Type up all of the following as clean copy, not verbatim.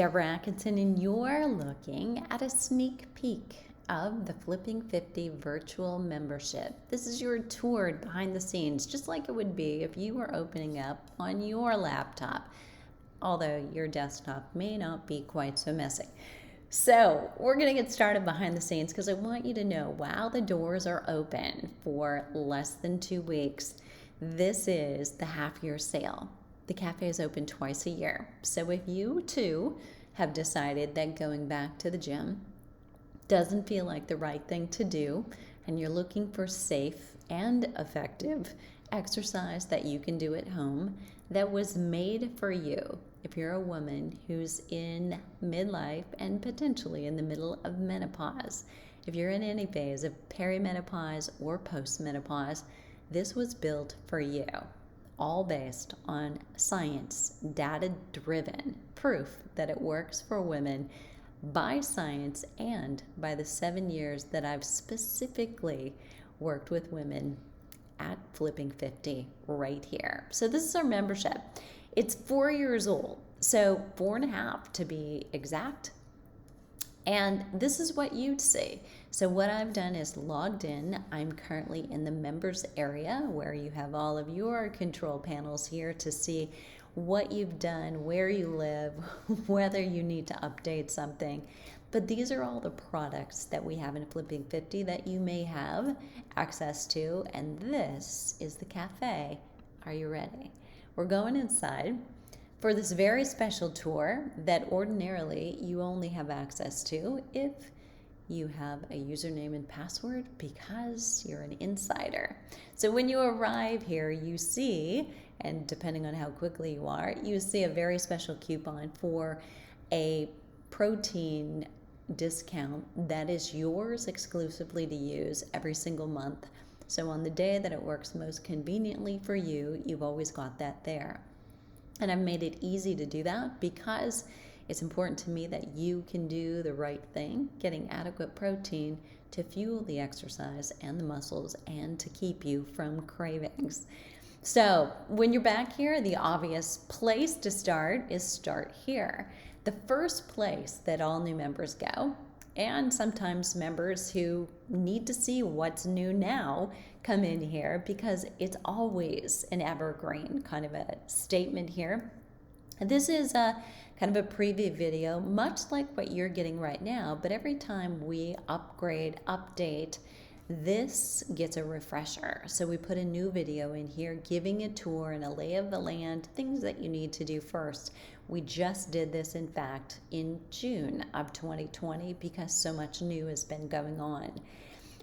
Debra, and you're looking at a sneak peek of the Flipping 50 virtual membership. This is your tour behind the scenes, just like it would be if you were opening up on your laptop, although your desktop may not be quite so messy. So we're going to get started behind the scenes because I want you to know while the doors are open for less than 2 weeks, this is the half-year sale. The cafe is open twice a year. So if you too have decided that going back to the gym doesn't feel like the right thing to do, and you're looking for safe and effective exercise that you can do at home that was made for you, if you're a woman who's in midlife and potentially in the middle of menopause, if you're in any phase of perimenopause or postmenopause, this was built for you. All based on science, data-driven proof that it works for women by science and by the 7 years that I've specifically worked with women at Flipping 50 right here. So this is our membership. It's 4 years old, so 4.5 to be exact. And this is what you'd see. So what I've done is logged in. I'm currently in the members area where you have all of your control panels here to see what you've done, where you live, whether you need to update something. But these are all the products that we have in Flipping 50 that you may have access to. And this is the cafe. Are you ready? We're going inside for this very special tour that ordinarily you only have access to if you have a username and password because you're an insider. So when you arrive here, you see, and depending on how quickly you are, you see a very special coupon for a protein discount that is yours exclusively to use every single month. So on the day that it works most conveniently for you, you've always got that there. And I've made it easy to do that because it's important to me that you can do the right thing, getting adequate protein to fuel the exercise and the muscles and to keep you from cravings. So when you're back here, the obvious place to start is start here. The first place that all new members go, and sometimes members who need to see what's new now come in here because it's always an evergreen kind of a statement here. This is a kind of a preview video, much like what you're getting right now, but every time we upgrade, update, this gets a refresher. So we put a new video in here giving a tour and a lay of the land, things that you need to do first. We just did this, in fact, in June of 2020 because so much new has been going on.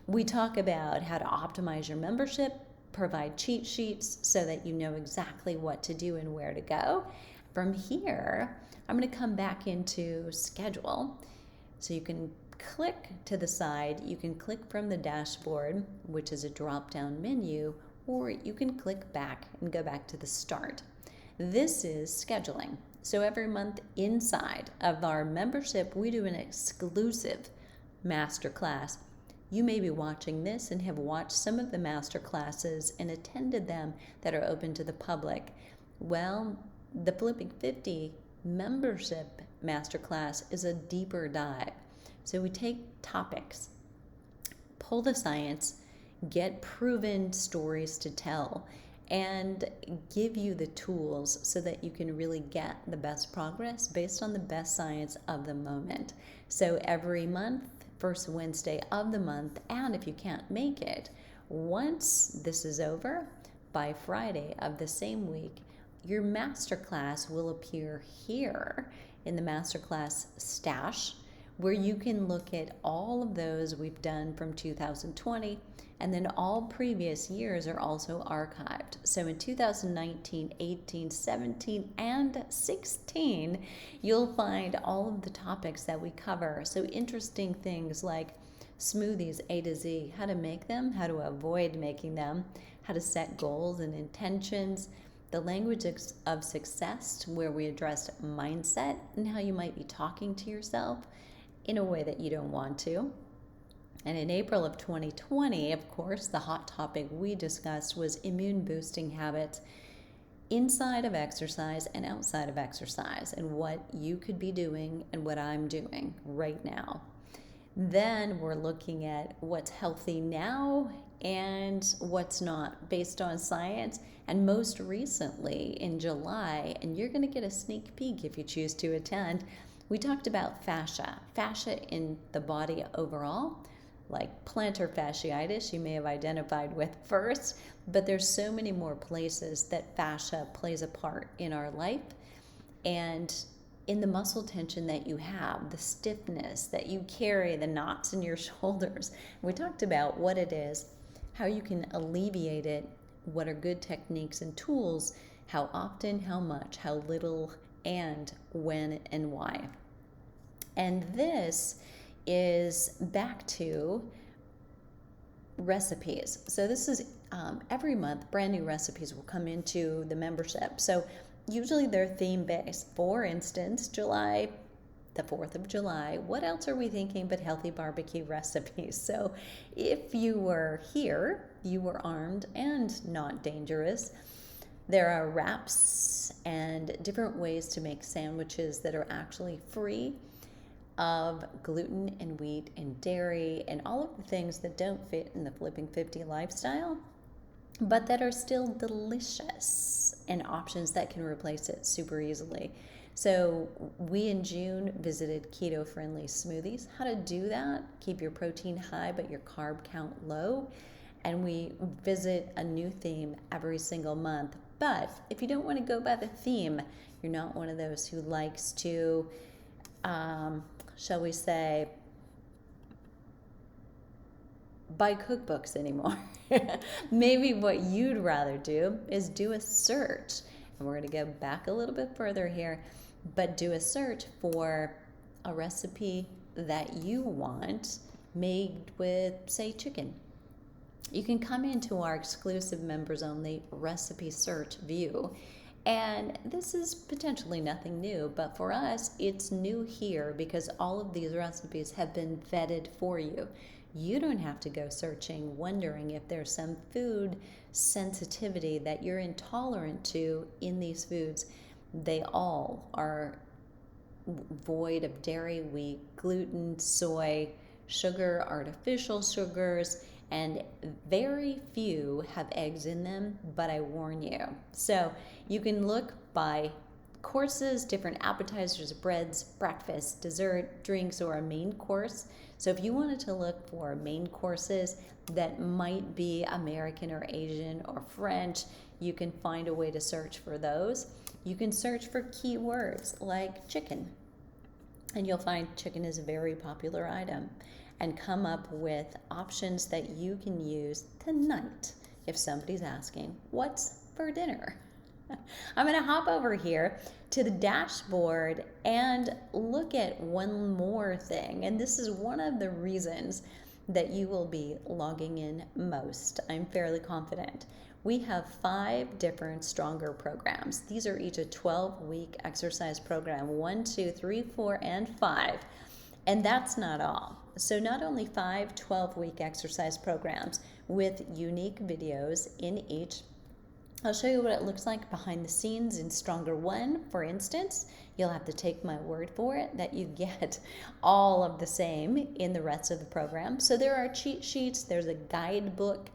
We talk about how to optimize your membership, provide cheat sheets so that you know exactly what to do and where to go. From here, I'm going to come back into schedule. So you can click to the side, you can click from the dashboard, which is a drop-down menu, or you can click back and go back to the start. This is scheduling. So every month inside of our membership, we do an exclusive masterclass. You may be watching this and have watched some of the masterclasses and attended them that are open to the public. Well, the Flipping 50 membership masterclass is a deeper dive. So we take topics, pull the science, get proven stories to tell, and give you the tools so that you can really get the best progress based on the best science of the moment. So every month, first Wednesday of the month, and if you can't make it, once this is over, by Friday of the same week, your masterclass will appear here in the masterclass stash, where you can look at all of those we've done from 2020, and then all previous years are also archived. So in 2019, 18, 17, and 16, you'll find all of the topics that we cover. So interesting things like smoothies A to Z, how to make them, how to avoid making them, how to set goals and intentions, the language of success, where we address mindset and how you might be talking to yourself in a way that you don't want to. And in April of 2020, of course, the hot topic we discussed was immune boosting habits. inside of exercise and outside of exercise, and what you could be doing and what I'm doing right now. Then we're looking at what's healthy now and what's not based on science. And most recently in July, and you're going to get a sneak peek if you choose to attend, we talked about fascia. Fascia in the body overall, like plantar fasciitis, you may have identified with first, but there's so many more places that fascia plays a part in our life. And in the muscle tension that you have, the stiffness that you carry, the knots in your shoulders. We talked about what it is, how you can alleviate it, what are good techniques and tools, how often, how much, how little, and when and why. And this is back to recipes. So this is every month, brand new recipes will come into the membership. So usually they're theme based. For instance, July, the 4th of July, what else are we thinking but healthy barbecue recipes? So if you were here, you were armed and not dangerous. There are wraps and different ways to make sandwiches that are actually free of gluten and wheat and dairy and all of the things that don't fit in the Flipping 50 lifestyle, but that are still delicious and options that can replace it super easily. So we in June visited keto-friendly smoothies. How to do that, keep your protein high but your carb count low. And we visit a new theme every single month. But if you don't want to go by the theme, you're not one of those who likes to, shall we say, buy cookbooks anymore. Maybe what you'd rather do is do a search. And we're going to go back a little bit further here, but do a search for a recipe that you want made with, say, chicken. You can come into our exclusive members only recipe search view. And this is potentially nothing new, but for us, it's new here because all of these recipes have been vetted for you. You don't have to go searching, wondering if there's some food sensitivity that you're intolerant to in these foods. They all are void of dairy, wheat, gluten, soy, sugar, artificial sugars, and very few have eggs in them, but I warn you. So you can look by courses, different appetizers, breads, breakfast, dessert, drinks, or a main course. So if you wanted to look for main courses that might be American or Asian or French, you can find a way to search for those. You can search for keywords like chicken, and you'll find chicken is a very popular item, and come up with options that you can use tonight if somebody's asking, what's for dinner? I'm going to hop over here to the dashboard and look at one more thing. And this is one of the reasons that you will be logging in most. I'm fairly confident. We have 5 different stronger programs. These are each a 12-week exercise program, 1, 2, 3, 4, and 5. And that's not all. So not only 5 12-week exercise programs with unique videos in each. I'll show you what it looks like behind the scenes in Stronger 1, for instance. You'll have to take my word for it that you get all of the same in the rest of the program. So there are cheat sheets. There's a guidebook,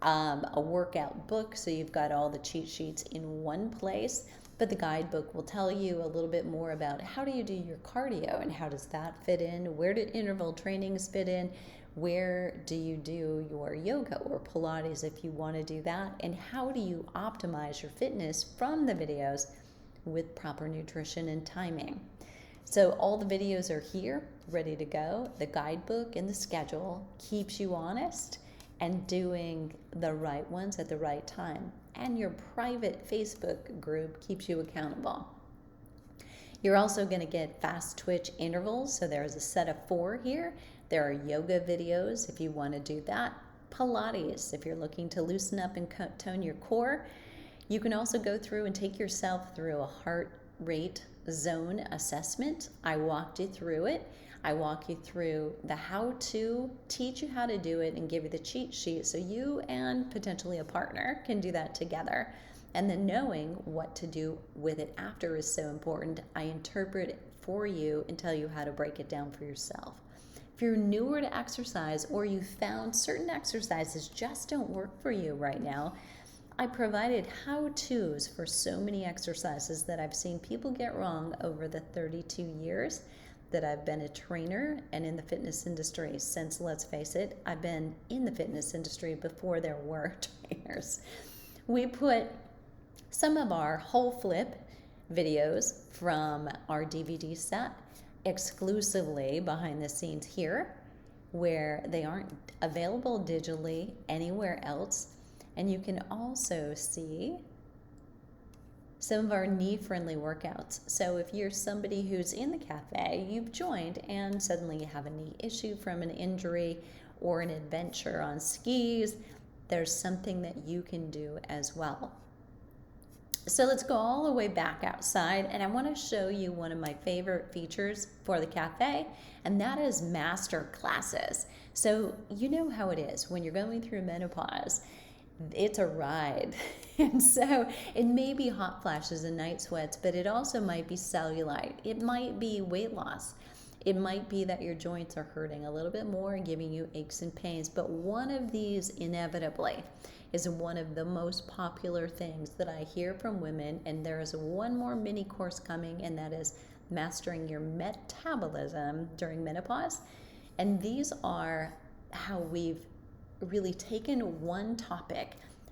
a workout book, so you've got all the cheat sheets in one place. But the guidebook will tell you a little bit more about how do you do your cardio and how does that fit in, where do interval trainings fit in, where do you do your yoga or Pilates if you want to do that, and how do you optimize your fitness from the videos with proper nutrition and timing. So all the videos are here, ready to go. The guidebook and the schedule keeps you honest and doing the right ones at the right time. And your private Facebook group keeps you accountable. You're also going to get fast twitch intervals. So there's a set of 4 here. There are yoga videos if you want to do that. Pilates if you're looking to loosen up and tone your core. You can also go through and take yourself through a heart rate zone assessment. I walked you through it. I walk you through the how to, teach you how to do it, and give you the cheat sheet so you and potentially a partner can do that together. And then knowing what to do with it after is so important. I interpret it for you and tell you how to break it down for yourself. If you're newer to exercise or you found certain exercises just don't work for you right now, I provided how-tos for so many exercises that I've seen people get wrong over the 32 years that I've been a trainer and in the fitness industry. Since, let's face it, I've been in the fitness industry before there were trainers. We put some of our whole flip videos from our DVD set exclusively behind the scenes here, where they aren't available digitally anywhere else. And you can also see some of our knee-friendly workouts. So if you're somebody who's in the cafe, you've joined, and suddenly you have a knee issue from an injury or an adventure on skis, there's something that you can do as well. So let's go all the way back outside, and I want to show you one of my favorite features for the cafe, and that is master classes. So you know how it is when you're going through menopause. It's a ride. And so it may be hot flashes and night sweats, but it also might be cellulite. It might be weight loss. It might be that your joints are hurting a little bit more and giving you aches and pains. But one of these inevitably is one of the most popular things that I hear from women. And there is one more mini course coming, and that is mastering your metabolism during menopause. And these are how we've really taken one topic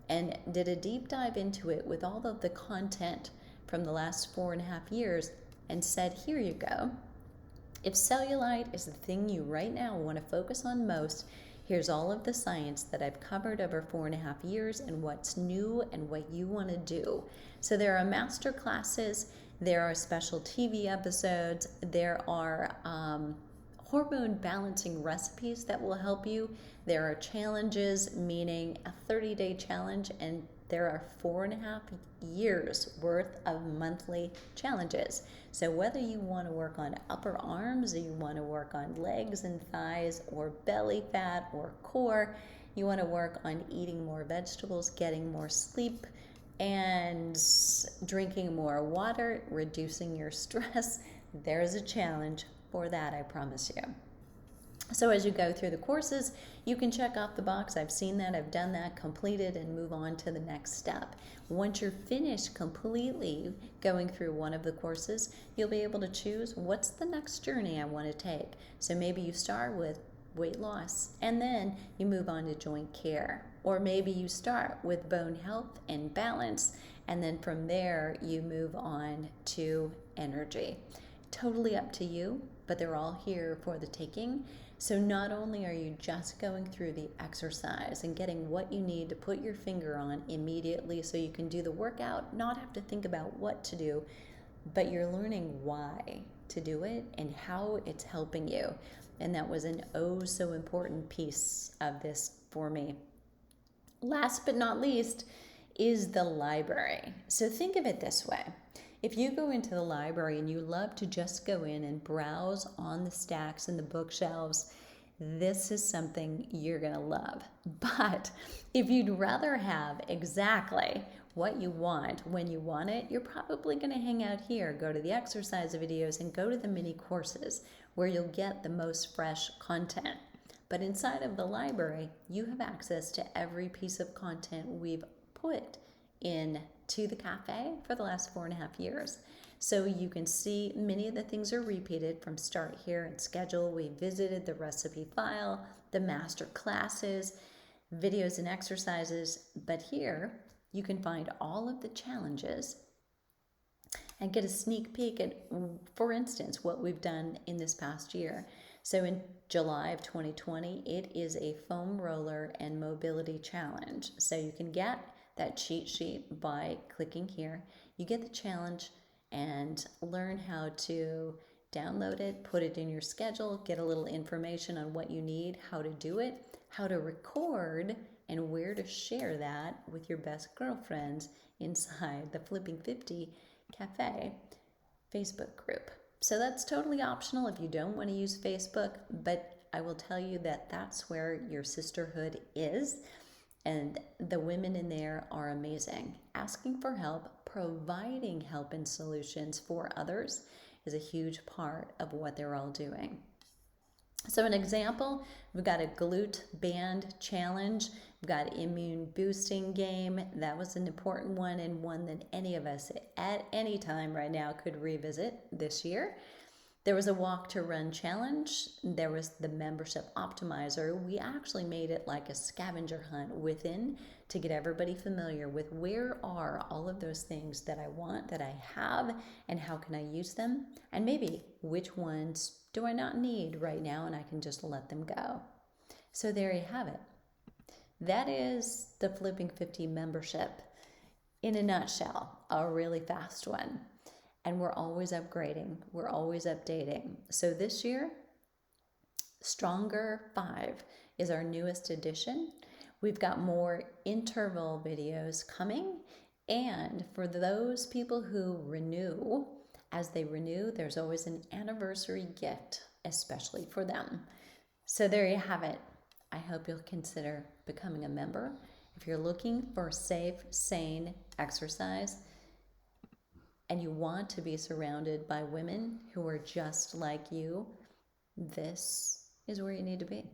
and did a deep dive into it with all of the content from the last 4.5 years and said, here you go. If cellulite is the thing you right now want to focus on most, here's all of the science that I've covered over 4.5 years and what's new and what you want to do. So there are master classes, there are special TV episodes, there are hormone balancing recipes that will help you. There are challenges, meaning a 30-day challenge, and there are 4.5 years worth of monthly challenges. So whether you want to work on upper arms, or you want to work on legs and thighs, or belly fat, or core, you want to work on eating more vegetables, getting more sleep, and drinking more water, reducing your stress, there's a challenge for that, I promise you. So as you go through the courses, you can check off the box. I've seen that, I've done that, completed, and move on to the next step. Once you're finished completely going through one of the courses, you'll be able to choose what's the next journey I want to take. So maybe you start with weight loss, and then you move on to joint care. Or maybe you start with bone health and balance, and then from there you move on to energy. Totally up to you, but they're all here for the taking. So not only are you just going through the exercise and getting what you need to put your finger on immediately so you can do the workout, not have to think about what to do, but you're learning why to do it and how it's helping you. And that was an oh so important piece of this for me. Last but not least is the library. So think of it this way. If you go into the library and you love to just go in and browse on the stacks and the bookshelves, this is something you're going to love. But if you'd rather have exactly what you want when you want it, you're probably going to hang out here, go to the exercise videos, and go to the mini courses where you'll get the most fresh content. But inside of the library, you have access to every piece of content we've put in to the cafe for the last 4.5 years. So you can see many of the things are repeated from start here and schedule. We visited the recipe file, the master classes, videos and exercises, but here you can find all of the challenges and get a sneak peek at, for instance, what we've done in this past year. So in July of 2020, it is a foam roller and mobility challenge. So you can get that cheat sheet by clicking here. You get the challenge and learn how to download it, put it in your schedule, get a little information on what you need, how to do it, how to record, and where to share that with your best girlfriends inside the Flipping 50 Cafe Facebook group. So that's totally optional if you don't want to use Facebook, but I will tell you that that's where your sisterhood is. And the women in there are amazing. Asking for help, providing help and solutions for others is a huge part of what they're all doing. So an example, we've got a glute band challenge. We've got immune boosting game. That was an important one, and one that any of us at any time right now could revisit this year. There was a walk to run challenge. There was the membership optimizer. We actually made it like a scavenger hunt within to get everybody familiar with where are all of those things that I want, that I have, and how can I use them? And maybe which ones do I not need right now and I can just let them go. So there you have it. That is the Flipping 50 membership in a nutshell, a really fast one. And we're always upgrading, we're always updating. So this year, Stronger 5 is our newest edition. We've got more interval videos coming. And for those people who renew, as they renew, there's always an anniversary gift, especially for them. So there you have it. I hope you'll consider becoming a member. If you're looking for safe, sane exercise, and you want to be surrounded by women who are just like you, this is where you need to be.